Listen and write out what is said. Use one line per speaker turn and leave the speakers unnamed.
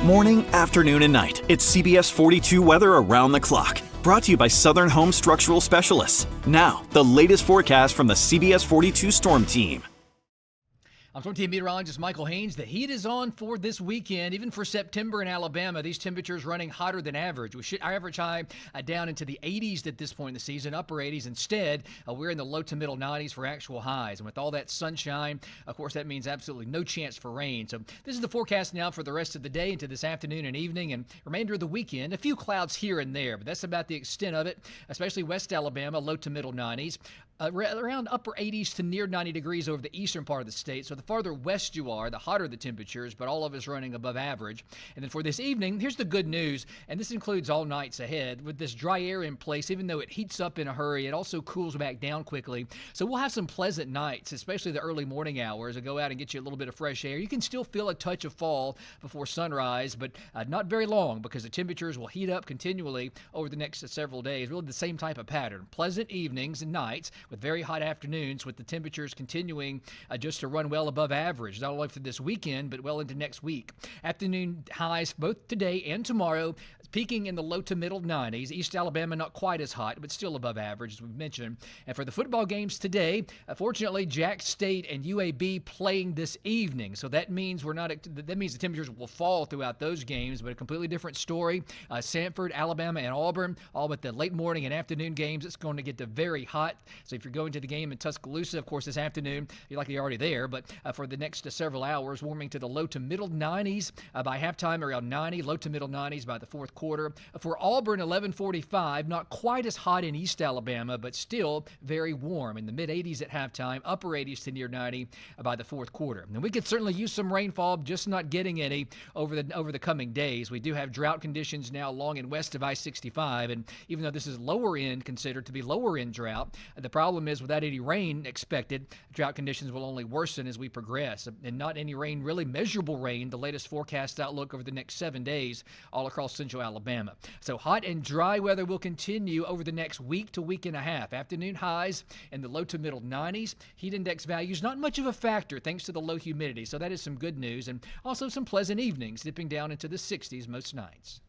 Morning, afternoon, and night. It's CBS 42 weather around the clock. Brought to you by Southern Home Structural Specialists. Now, the latest forecast from the CBS 42 Storm Team.
I'm Storm Team meteorologist Michael Haynes. The heat is on for this weekend, even for September in Alabama. These temperatures running hotter than average. Our average high down into the 80s at this point in the season, upper 80s. Instead, we're in the low to middle 90s for actual highs. And with all that sunshine, of course, that means absolutely no chance for rain. So this is the forecast now for the rest of the day into this afternoon and evening and remainder of the weekend. A few clouds here and there, but that's about the extent of it, especially West Alabama, low to middle 90s. Around upper 80s to near 90 degrees over the eastern part of the state. So the farther west you are, the hotter the temperatures, but all of us running above average. And then for this evening, here's the good news, and this includes all nights ahead. With this dry air in place, even though it heats up in a hurry, it also cools back down quickly. So we'll have some pleasant nights, especially the early morning hours, and go out and get you a little bit of fresh air. You can still feel a touch of fall before sunrise, but not very long because the temperatures will heat up continually over the next several days. Really the same type of pattern. Pleasant evenings and nights with very hot afternoons, with the temperatures continuing just to run well above average, not only for this weekend, but well into next week. Afternoon highs both today and tomorrow, peaking in the low to middle 90s. East Alabama not quite as hot, but still above average, as we've mentioned. And for the football games today, fortunately, Jack State and UAB playing this evening. So that means that means the temperatures will fall throughout those games, but a completely different story. Sanford, Alabama, and Auburn, all with the late morning and afternoon games, it's going to get to very hot. So if you're going to the game in Tuscaloosa, of course, this afternoon, you're likely already there, but for the next several hours, warming to the low to middle 90s by halftime, around 90, low to middle 90s by the fourth quarter. For Auburn, 11:45, not quite as hot in East Alabama, but still very warm in the mid 80s at halftime, upper 80s to near 90 by the fourth quarter. And we could certainly use some rainfall, just not getting any over the coming days. We do have drought conditions now along and west of I-65, and even though this is lower end, considered to be lower end drought, the problem is without any rain expected, drought conditions will only worsen as we progress, and not any rain, really measurable rain, the latest forecast outlook over the next 7 days all across central Alabama. So hot and dry weather will continue over the next week to week and a half. Afternoon highs in the low to middle 90s. Heat index values not much of a factor thanks to the low humidity, so that is some good news, and also some pleasant evenings dipping down into the 60s most nights.